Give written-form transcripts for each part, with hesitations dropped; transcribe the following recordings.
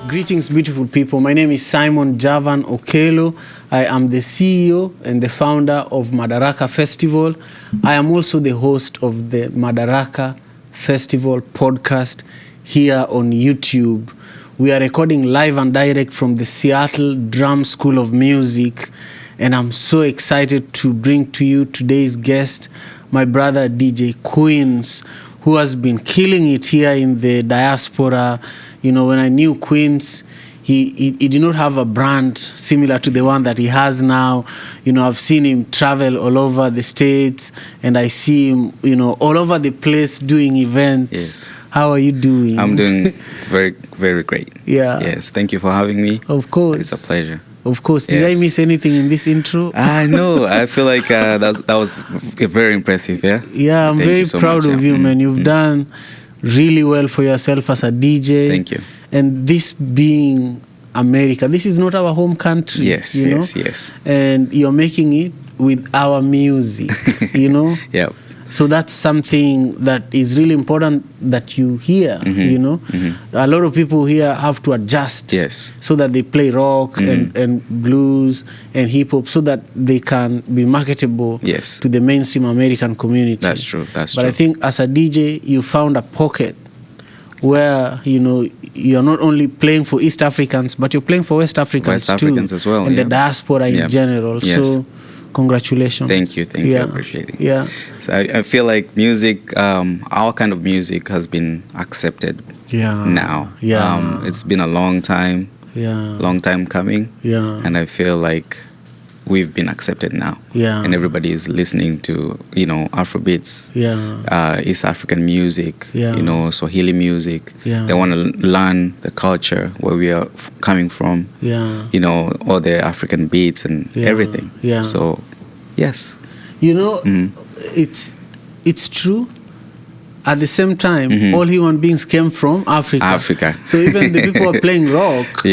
Greetings, beautiful people. My name is Simon Javan Okelo. I am the CEO and the founder of Madaraka Festival. I am also the host of the Madaraka Festival Podcast here on YouTube. We are recording live and direct from the Seattle Drum School of Music, and I'm so excited to bring to you today's guest, my brother DJ Quins, who has been killing it here in the diaspora. You know, when I knew Quins, he did not have a brand similar to the one that he has now. You know, I've seen him travel all over the States, and I see him, you know, all over the place doing events. Yes. How are you doing? I'm doing very, very great. Yeah. Yes. Thank you for having me. Of course. It's a pleasure. Of course. Did I miss anything in this intro? No, I feel like that was very impressive. Yeah. Yeah, I'm very proud of you, man. You've done really well for yourself as a DJ. Thank you. And this being America, this is not our home country. Yes, you know? yes. And you're making it with our music, you know? Yeah. So that's something that is really important that you hear, you know? Mm-hmm. A lot of people here have to adjust so that they play rock and blues and hip-hop so that they can be marketable to the mainstream American community. That's true, But I think as a DJ, you found a pocket where, you know, you're not only playing for East Africans, but you're playing for West Africans too. Africans as well. And the diaspora in general. Yes. So congratulations. Thank you. I appreciate it. Yeah. So I feel like music, our kind of music has been accepted now. Yeah. It's been a long time coming. Yeah. And I feel like we've been accepted now. Yeah. And everybody is listening to, you know, Afrobeats, East African music, you know, Swahili music. Yeah. They want to learn the culture, where we are coming from, you know, all the African beats and everything. Yeah. So, yes. You know, it's true. At the same time, all human beings came from Africa. So even the people who are playing rock,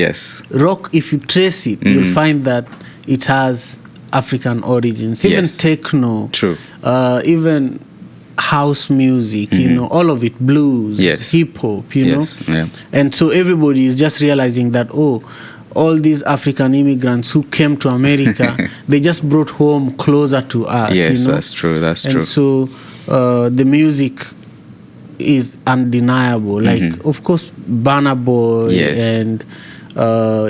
rock, if you trace it, you'll find that it has African origins. Even techno, even house music, you know, all of it, blues, hip hop, you know. Yeah. And so everybody is just realizing that, all these African immigrants who came to America, they just brought home closer to us. Yes, you know? That's true. And so the music is undeniable. Like, of course, Burna Boy and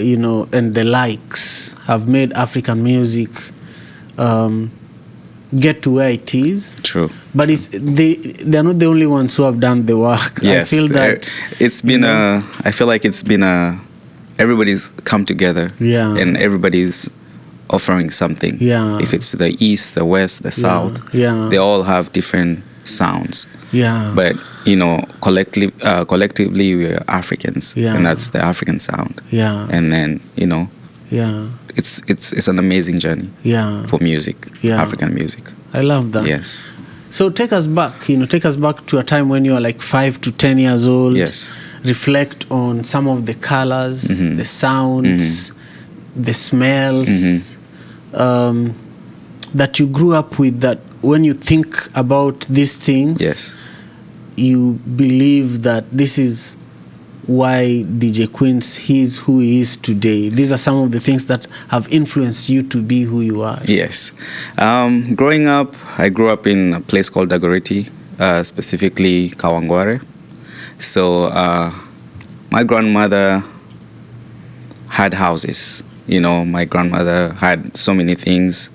you know, and the likes have made African music get to where it is. True. But they're not the only ones who have done the work. Yes. I feel that it's been I feel like it's been everybody's come together. Yeah. And everybody's offering something. Yeah. If it's the East, the West, the South. Yeah. They all have different sounds. Yeah. But, you know, collectively we're Africans. Yeah. And that's the African sound. Yeah. And then, you know, it's an amazing journey for music, African music. I love that. Yes. So take us back to a time when you were like 5 to 10 years old. Yes. Reflect on some of the colors, the sounds, the smells that you grew up with, that when you think about these things, you believe that this is why DJ Quins, he is who he is today. These are some of the things that have influenced you to be who you are. Yes. Growing up, I grew up in a place called Dagoretti, specifically Kawangware. So my grandmother had houses. You know, my grandmother had so many things.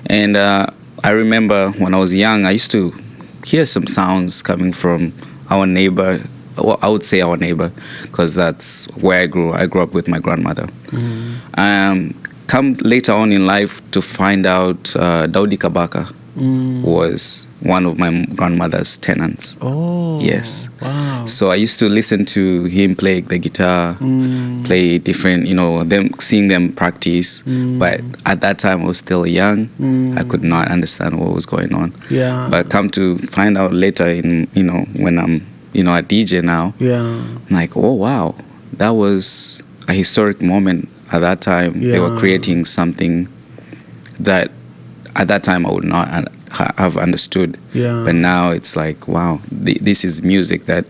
And I remember when I was young, I used to hear some sounds coming from our neighbor. Well, I would say our neighbor, because that's where I grew. I grew up with my grandmother. Come later on in life to find out Daudi Kabaka was one of my grandmother's tenants. Oh, yes. Wow. So I used to listen to him play the guitar, play different, you know, seeing them practice. But at that time, I was still young. I could not understand what was going on. Yeah. But come to find out later, in, you know, when I'm, you know, a DJ now, I'm like, oh, wow, that was a historic moment at that time. They were creating something that at that time I would not have understood. But now it's like, wow, this is music that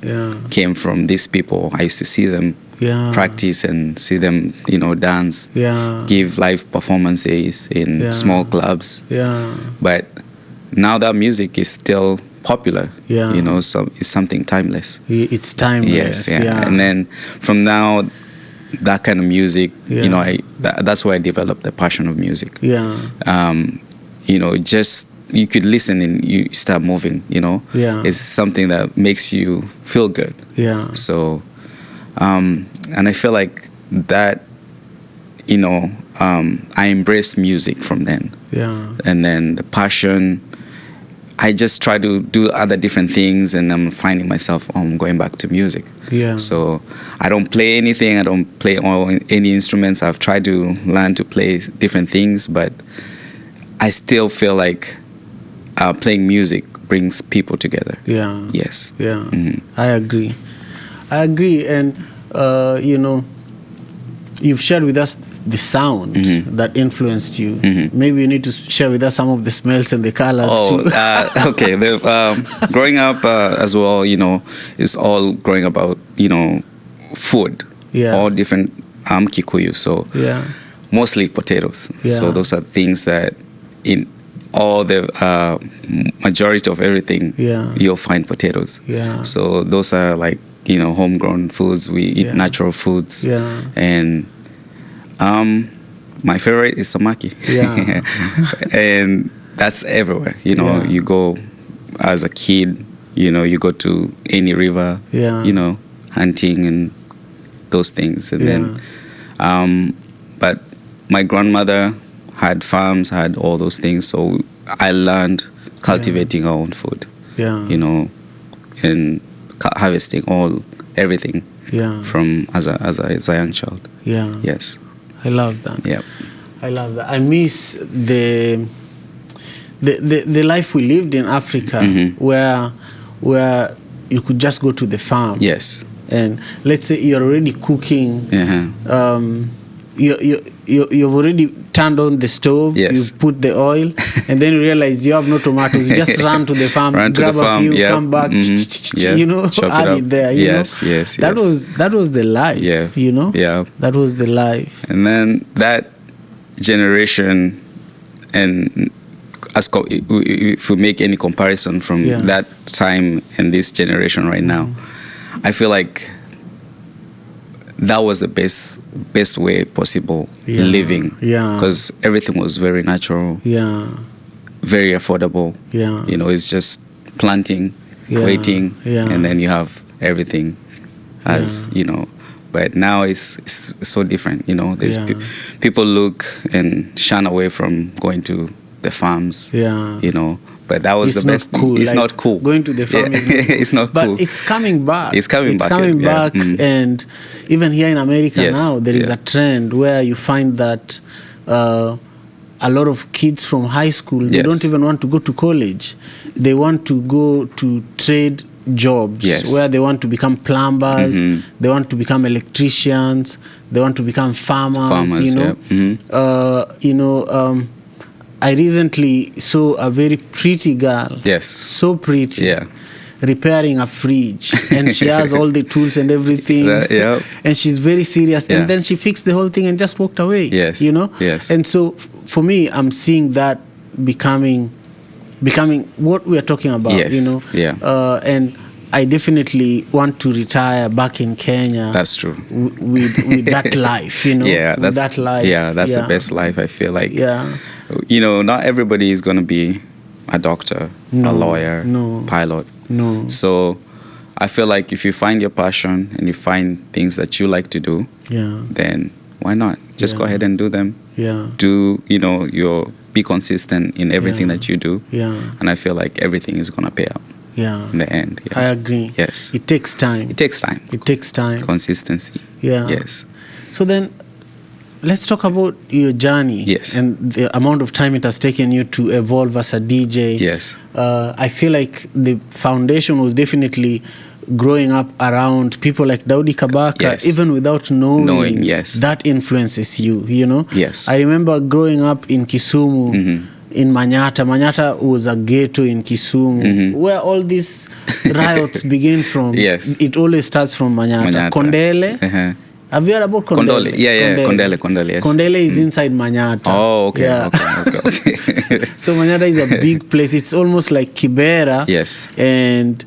came from these people. I used to see them practice and see them, dance, give live performances in small clubs. But now that music is still popular, so it's something timeless. It's timeless. Yes, And then from now, that kind of music, that's where I developed the passion of music. Just you could listen and you start moving. It's something that makes you feel good. So, and I feel like that, I embraced music from then. And then the passion, I just try to do other different things, and I'm finding myself going back to music. So I don't play anything. I don't play any instruments. I've tried to learn to play different things, but I still feel like playing music brings people together. Yes. I agree. And you've shared with us the sound that influenced you. Maybe you need to share with us some of the smells and the colors too. Okay. Growing up as well, it's all growing about, food. All different Kikuyu. So mostly potatoes. So those are things that in all the majority of everything, you'll find potatoes. So those are like, homegrown foods. We eat natural foods. And my favorite is samaki. And that's everywhere. You go as a kid, you go to any river, hunting and those things. And then, but my grandmother had farms, had all those things. So I learned cultivating our own food, and harvesting everything from as a young child. Yes. I love that. I love that. I miss the life we lived in Africa, where you could just go to the farm. And let's say you're already cooking. You've already turned on the stove. You've put the oil, and then you realize you have no tomatoes. You just run to the farm, grab a few, come back, add it there. That was the life. That was the life. And then that generation, and if we make any comparison from that time and this generation right now, I feel like that was the best way possible living, because everything was very natural, very affordable. It's just planting, waiting, and then you have everything as but now it's so different. There's people look and shun away from going to the farms. But that was the best thing. It's not cool. Going to the farm is not cool. It's not cool. But it's coming back. It's coming back. And even here in America now, there is a trend where you find that a lot of kids from high school, they don't even want to go to college. They want to go to trade jobs where they want to become plumbers, they want to become electricians, they want to become farmers. I recently saw a very pretty girl. So pretty. Repairing a fridge. And she has all the tools and everything. And she's very serious. And then she fixed the whole thing and just walked away. And so for me, I'm seeing that becoming what we are talking about. And I definitely want to retire back in Kenya. That's true. With that life, that's that life. That's the best life, I feel like. Not everybody is going to be a doctor, a lawyer, pilot. So I feel like if you find your passion and you find things that you like to do, then why not? Just go ahead and do them. Do, be consistent in everything that you do. And I feel like everything is going to pay out. In the end. I agree. It takes time. It takes time. Consistency. So then, let's talk about your journey and the amount of time it has taken you to evolve as a DJ. I feel like the foundation was definitely growing up around people like Daudi Kabaka, even without knowing that influences you, I remember growing up in Kisumu, in Manyata. Manyata was a ghetto in Kisumu, where all these riots begin from. It always starts from Manyata. Kondele Have you heard about Kondele? Yeah. Kondele, yes. Kondele is inside Manyata. Oh, okay. Yeah. Okay. So Manyata is a big place. It's almost like Kibera. Yes. And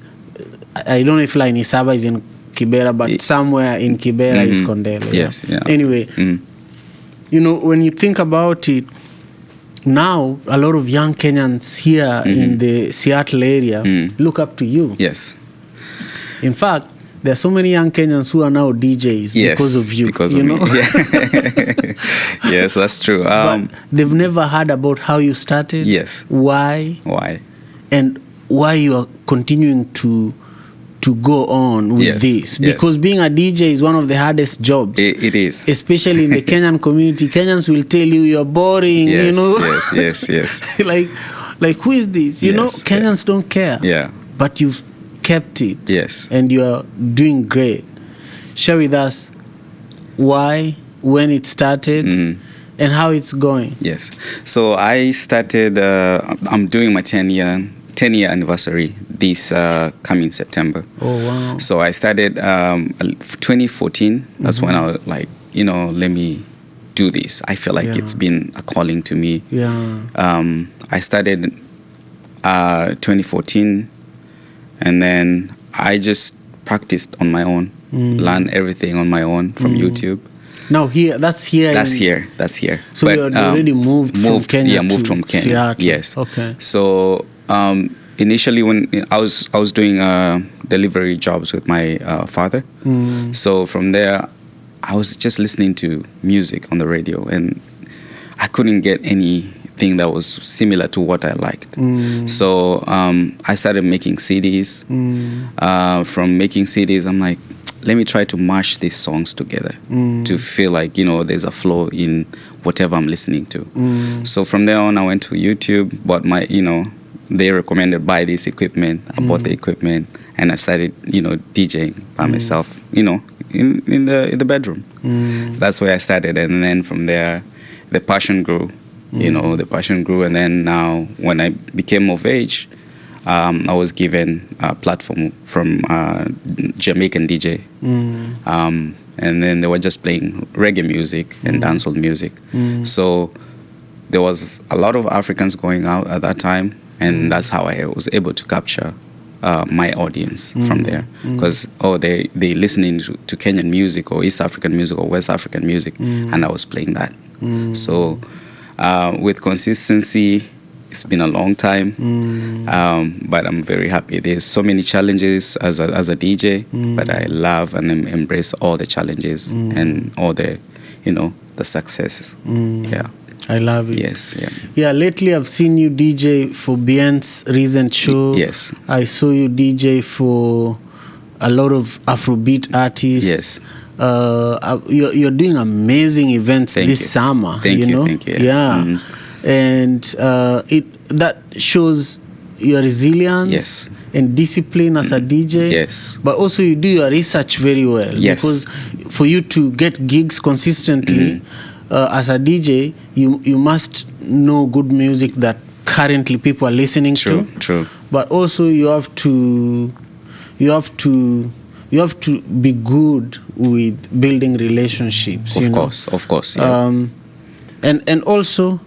I don't know if Laini Saba is in Kibera, but somewhere in Kibera is Kondele. Yes, yeah. Anyway, you know, when you think about it, now a lot of young Kenyans here in the Seattle area look up to you. Yes. In fact, there are so many young Kenyans who are now DJs because of you. Because you of know? me. Yeah. Yes, that's true. But they've never heard about how you started. Yes. Why? And why you are continuing to go on with this. Because being a DJ is one of the hardest jobs. It is. Especially in the Kenyan community. Kenyans will tell you you're boring, yes, you know. Yes. like who is this? You know, Kenyans don't care. Yeah. But you've kept it. Yes. And you're doing great. Share with us why, when it started, and how it's going. Yes. So I started, I'm doing my 10-year anniversary this coming September. Oh, wow. So I started 2014. That's when I was like, you know, let me do this. I feel like it's been a calling to me. Yeah. I started 2014, and then I just practiced on my own, learned everything on my own from YouTube. Now that's here. That's here. So you had already moved from Kenya. Yeah, moved from Kenya. Seattle. Yes. Okay. So initially, when I was doing delivery jobs with my father, so from there, I was just listening to music on the radio, and I couldn't get anything that was similar to what I liked. So I started making CDs. From making CDs, I'm like, let me try to mash these songs together to feel like, you know, there's a flow in whatever I'm listening to. So from there on, I went to YouTube, bought my, you know, they recommended buy this equipment. I bought the equipment, and I started, you know, DJing by myself, you know, in the bedroom. That's where I started, and then from there, the passion grew. You know, the passion grew, and then now when I became of age, I was given a platform from Jamaican DJ, and then they were just playing reggae music and dancehall music. So there was a lot of Africans going out at that time, and that's how I was able to capture my audience from there, because they listening to Kenyan music or East African music or West African music, and I was playing that. So with consistency, it's been a long time, but I'm very happy. There's so many challenges as a DJ, but I love and embrace all the challenges and all the, you know, the successes. Yeah. I love it. Yes, yeah. Yeah, lately I've seen you DJ for Bien's recent show. Yes. I saw you DJ for a lot of Afrobeat artists. Yes. You're doing amazing events this summer. Thank you. Yeah. And that shows your resilience and discipline as a DJ. Yes. But also you do your research very well. Yes. Because for you to get gigs consistently as a DJ, you must know good music that currently people are listening to. True. But also you have to be good with building relationships. Of course. Yeah. And also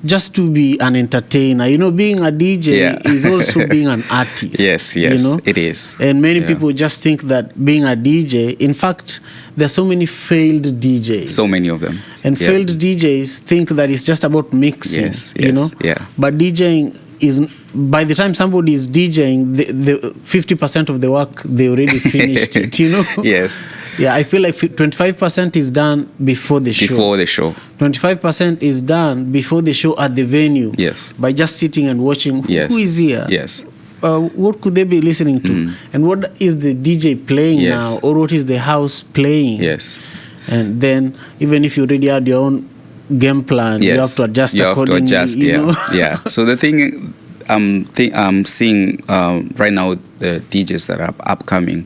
just to be an entertainer. You know, being a DJ is also being an artist. Yes, you know? It is. And many people just think that being a DJ, in fact, there's so many failed DJs. So many of them. And failed DJs think that it's just about mixing, you know? Yeah. But DJing is, by the time somebody is DJing, the 50% of the work, they already finished it, you know? Yes. Yeah, I feel like 25% is done before the show. 25% is done before the show at the venue. Yes. By just sitting and watching who is here. Yes. What could they be listening to? And what is the DJ playing now? Or what is the house playing? Yes. And then, even if you already had your own game plan, you have to adjust accordingly. You know? Yeah. So the thing I'm seeing right now, the DJs that are upcoming,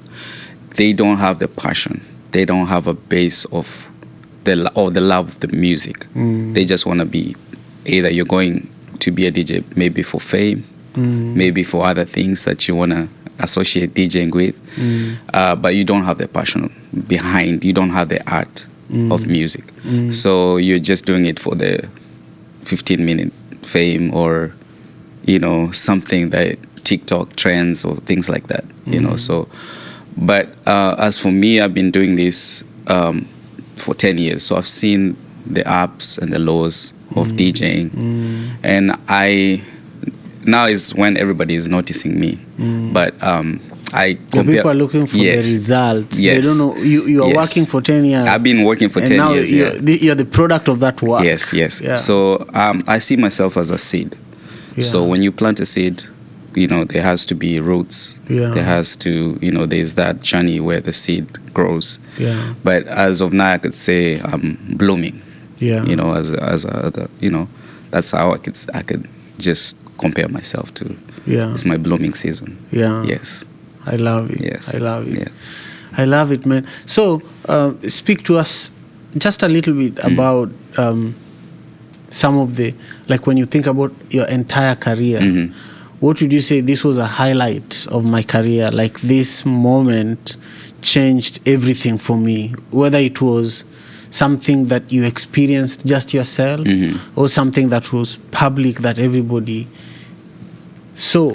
they don't have the passion. They don't have a base of the love of the music. They just want to be, either you're going to be a DJ maybe for fame, maybe for other things that you want to associate DJing with, but you don't have the passion behind. You don't have the art of music, so you're just doing it for the 15-minute fame or something that TikTok trends or things like that. So, but as for me, I've been doing this for 10 years, so I've seen the ups and the lows of DJing, and now is when everybody is noticing me. But I compare. People are looking for the results. Yes. They don't know you are working for 10 years. I've been working for 10 years. You're the product of that work. Yes. Yeah. So I see myself as a seed. Yeah. So when you plant a seed, there has to be roots. Yeah. There has to, there's that journey where the seed grows. Yeah. But as of now, I could say I'm blooming. Yeah. That's how I could just compare myself to. Yeah. It's my blooming season. Yeah. Yes. I love it. Yes. I love it. Yeah. I love it, man. So, speak to us just a little bit about some of the, like when you think about your entire career, what would you say this was a highlight of my career? Like this moment changed everything for me, whether it was something that you experienced just yourself or something that was public that everybody saw.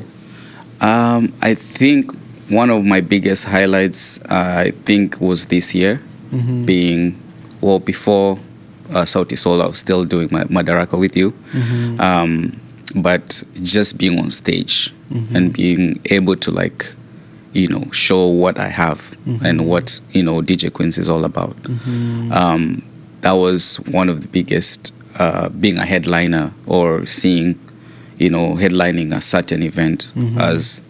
I think one of my biggest highlights, was this year, being, before Sauti Sol, I was still doing my Madaraka with you, but just being on stage and being able to show what I have and what, DJ Quins is all about. That was one of the biggest, being a headliner or seeing, headlining a certain event as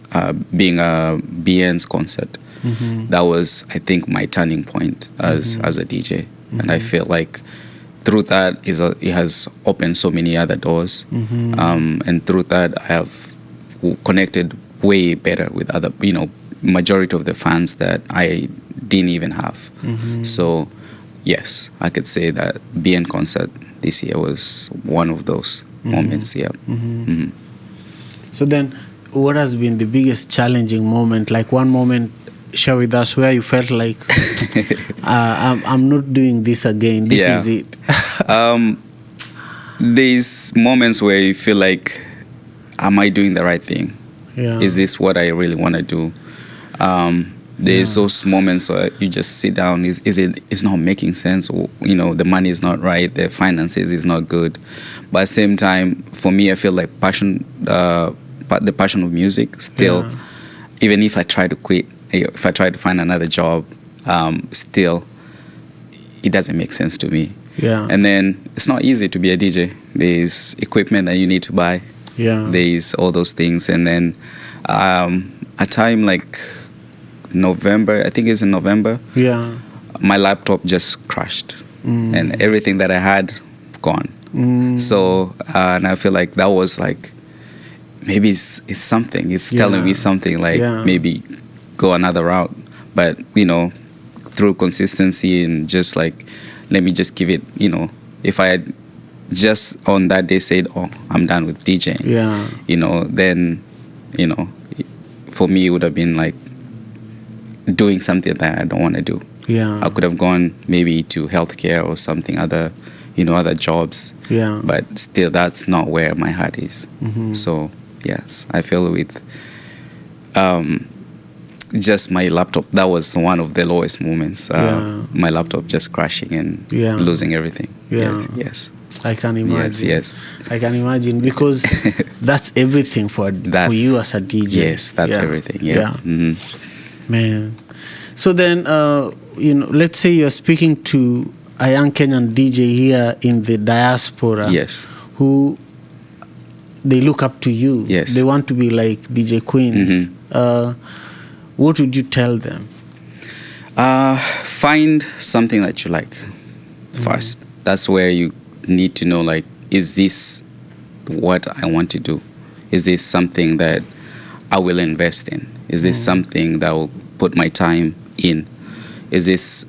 being a BN's concert. That was, I think, my turning point as a DJ. And I feel like through that it has opened so many other doors. And through that, I have connected way better with other, majority of the fans that I didn't even have. So, yes, I could say that BN concert this year was one of those moments. Yeah. So then, what has been the biggest challenging moment? Like one moment, share with us where you felt like I'm not doing this again. This is it. There's moments where you feel like, am I doing the right thing? Yeah. Is this what I really want to do? There's those moments where you just sit down. It's not making sense. Or, the money is not right. The finances is not good. But at the same time, for me, I feel like the passion of music still, even if I try to quit, if I try to find another job, still, it doesn't make sense to me. Yeah. And then it's not easy to be a DJ. There's equipment that you need to buy. Yeah. There's all those things. And then a time like November, I think it's in November, my laptop just crashed. And everything that I had, gone. So, and I feel like that was like, maybe it's something. It's telling me something, like maybe go another route. But, through consistency and just like, let me just give it, if I had just on that day said, I'm done with DJing, then, for me, it would have been like doing something that I don't want to do. Yeah. I could have gone maybe to healthcare or something other, other jobs. Yeah. But still, that's not where my heart is. So, yes, I feel with just my laptop, that was one of the lowest moments. My laptop just crashing and losing everything. Yes. I can imagine. Yes. I can imagine, because that's everything for you as a DJ. Yes, that's everything. Yeah. Man. So then, let's say you're speaking to a young Kenyan DJ here in the diaspora. Yes. Who they look up to you. Yes. They want to be like DJ Quins. What would you tell them? Find something that you like first. That's where you need to know, like, is this what I want to do? Is this something that I will invest in? Is this something that will put my time in? Is this,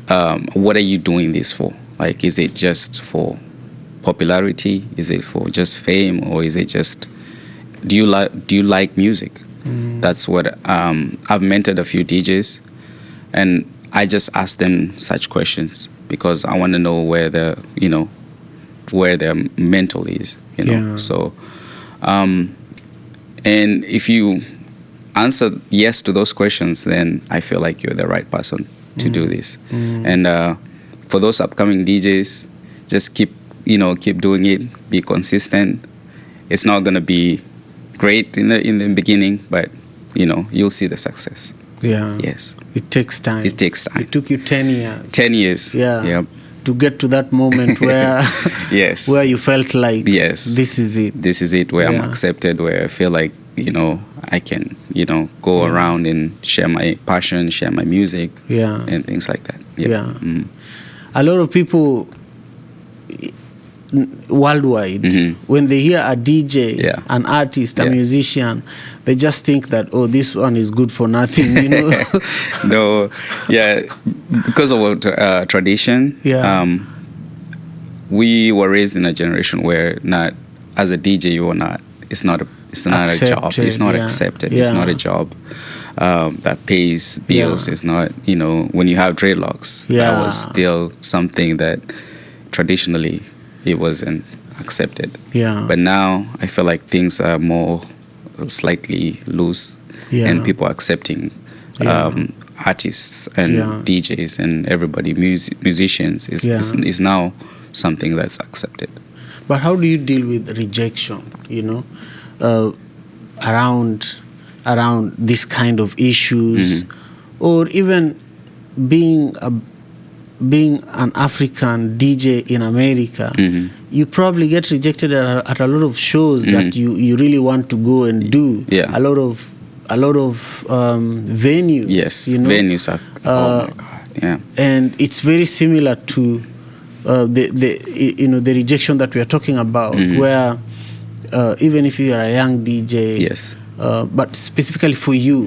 what are you doing this for? Like, is it just for popularity? Is it for just fame? Or is it just, do you like music? That's what I've mentored a few DJs, and I just ask them such questions because I want to know where their mental is, So, and if you answer yes to those questions, then I feel like you're the right person to do this. And for those upcoming DJs, just keep doing it. Be consistent. It's not gonna be great in the beginning, but you'll see the success. Yeah. Yes. It takes time. It takes time. It took you 10 years. 10 years. Yeah. Yep. To get to that moment where yes. where you felt like this is it. This is it, where I'm accepted, where I feel like, I can, go around and share my passion, share my music, and things like that. Yep. Yeah. A lot of people worldwide, when they hear a DJ, an artist, a musician, they just think that, this one is good for nothing, No, because of our tradition, we were raised in a generation where not as a DJ it's not a job. It's not accepted. It's not a job that pays bills. It's not, when you have dreadlocks, that was still something that traditionally it wasn't accepted. Yeah. But now I feel like things are more slightly loose, and people are accepting artists and DJs and everybody, musicians is now something that's accepted. But how do you deal with rejection? Around this kind of issues, or even being an African DJ in America, you probably get rejected at a lot of shows that you really want to go and do. Yeah. A lot of venues. Yes, venues are. Oh my God! Yeah. And it's very similar to the rejection that we are talking about, where even if you are a young DJ, but specifically for you,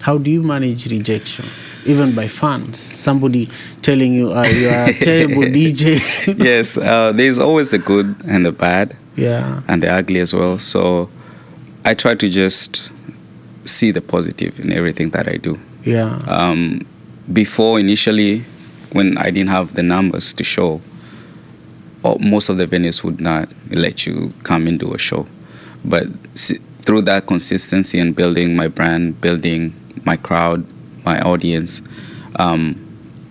how do you manage rejection? Even by fans, somebody telling you you are a terrible DJ. Yes, there's always the good and the bad, and the ugly as well. So I try to just see the positive in everything that I do. Yeah. Before, initially, when I didn't have the numbers to show, most of the venues would not let you come and do a show. But through that consistency and building my brand, building my crowd, my audience,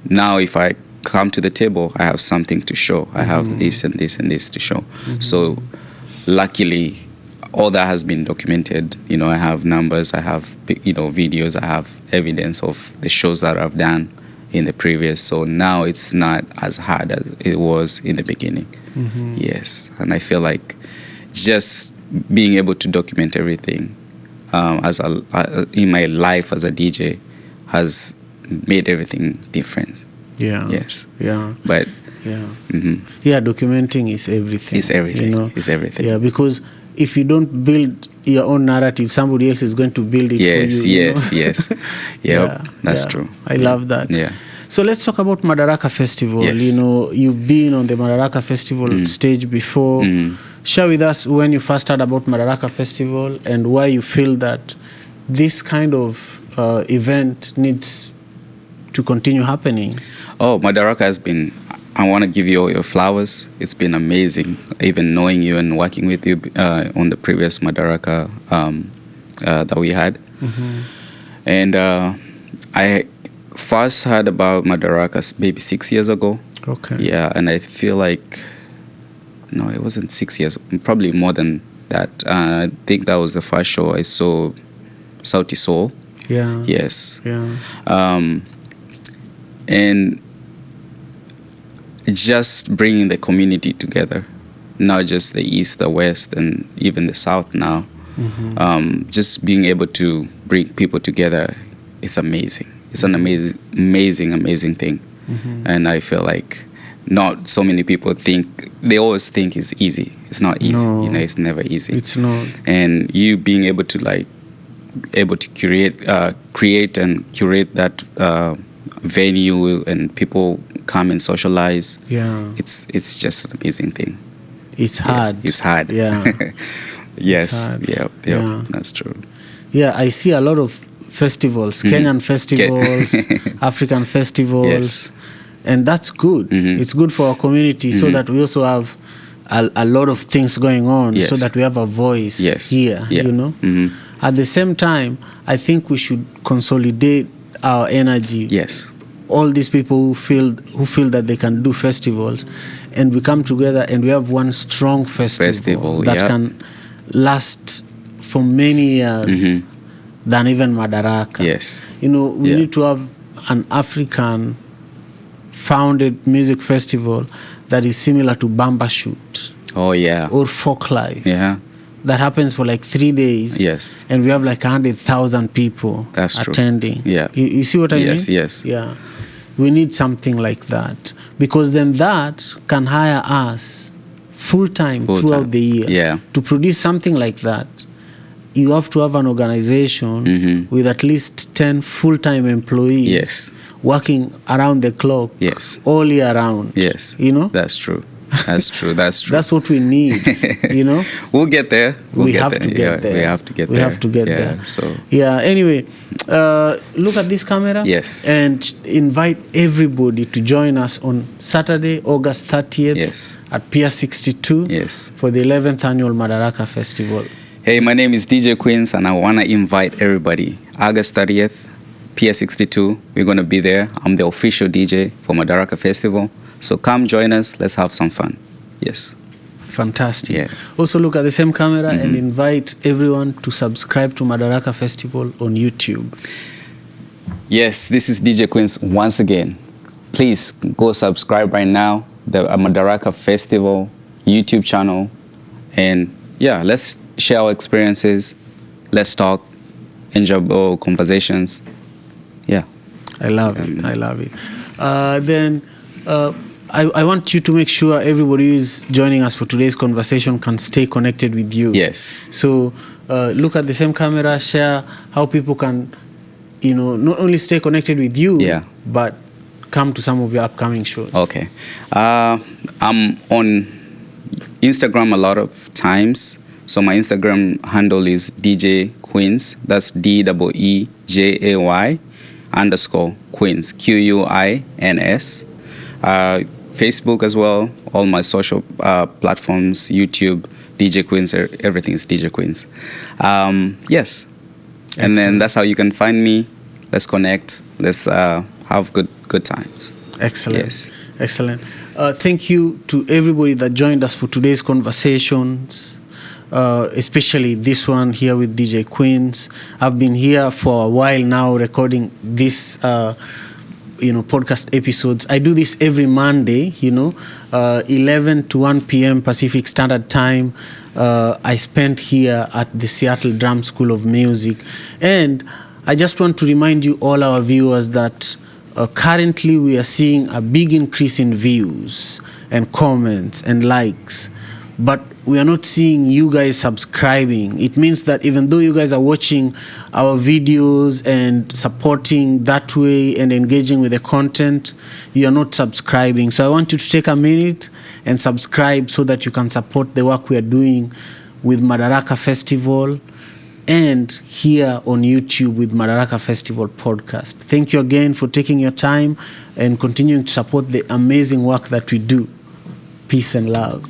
now if I come to the table, I have something to show. I have this and this and this to show. So luckily, all that has been documented. I have numbers, I have videos, I have evidence of the shows that I've done in the previous. So now it's not as hard as it was in the beginning. Yes, and I feel like just being able to document everything in my life as a DJ has made everything different. Yeah. Yes. Yeah. But documenting is everything. It's everything. It's everything. Yeah, because if you don't build your own narrative, somebody else is going to build it for you. Yes. That's true. I love that. Yeah. So let's talk about Madaraka Festival. Yes. You've been on the Madaraka Festival stage before. Share with us when you first heard about Madaraka Festival and why you feel that this kind of event needs to continue happening. Oh, Madaraka has been, I want to give you all your flowers. It's been amazing, even knowing you and working with you on the previous Madaraka that we had. And I first heard about Madaraka maybe 6 years ago. Okay. Yeah, and I feel like, no, it wasn't 6 years, probably more than that. I think that was the first show I saw Sauti Sol. Yeah. Yes. Yeah. And just bringing the community together, not just the East, the West, and even the South now. Just being able to bring people together, it's amazing. It's an amazing thing. And I feel like not so many people they always think it's easy. It's not easy. No, it's never easy. It's not. And you being able to create and curate that venue and people come and socialize. Yeah. It's just an amazing thing. It's hard. It's hard. Yeah. Yes, yeah, that's true. Yeah, I see a lot of festivals, Kenyan festivals, African festivals, yes. And that's good. It's good for our community so that we also have a lot of things going on, so that we have a voice here, you know. At the same time, I think we should consolidate our energy. Yes. All these people who feel that they can do festivals, and we come together and we have one strong festival that can last for many years than even Madaraka. Yes. You know, we need to have an African founded music festival that is similar to Bamba Shoot. Oh yeah. Or Folk Life. Yeah. That happens for like 3 days. Yes. And we have like 100,000 people attending. Yeah. You see what I mean? Yes. Yeah. We need something like that, because then that can hire us full-time throughout the year. Yeah. To produce something like that, you have to have an organization with at least 10 full-time employees working around the clock all year round. Yes. You know? That's true. That's true. That's what we need, you know? We'll get there. We have to get there. We have to get there. So anyway, look at this camera. Yes. And invite everybody to join us on Saturday, August 30th at Pier 62 for the 11th annual Madaraka Festival. Hey, my name is DJ Quins, and I want to invite everybody. August 30th, Pier 62. We're going to be there. I'm the official DJ for Madaraka Festival. So come join us. Let's have some fun. Yes. Fantastic. Yeah. Also look at the same camera and invite everyone to subscribe to Madaraka Festival on YouTube. Yes, this is DJ Quins once again. Please go subscribe right now, the Madaraka Festival YouTube channel. And let's share our experiences. Let's talk, enjoy conversations. Yeah. I love it. Then I want you to make sure everybody who is joining us for today's conversation can stay connected with you. Yes. So look at the same camera, share how people can, not only stay connected with you, but come to some of your upcoming shows. Okay. I'm on Instagram a lot of times. So my Instagram handle is DJ Quins. That's DEEJAY _Quins, QUINS. Facebook as well, all my social platforms, YouTube, DJ Quins, everything is DJ Quins. Yes. Excellent. And then that's how you can find me. Let's connect. Let's have good times. Excellent. Yes. Excellent. Thank you to everybody that joined us for today's conversations, especially this one here with DJ Quins. I've been here for a while now recording this podcast episodes. I do this every Monday, 11 to 1 p.m. Pacific Standard Time. I spent here at the Seattle Drum School of Music. And I just want to remind you, all our viewers, that currently we are seeing a big increase in views and comments and likes. But we are not seeing you guys subscribing. It means that even though you guys are watching our videos and supporting that way and engaging with the content, you are not subscribing. So I want you to take a minute and subscribe so that you can support the work we are doing with Madaraka Festival and here on YouTube with Madaraka Festival Podcast. Thank you again for taking your time and continuing to support the amazing work that we do. Peace and love.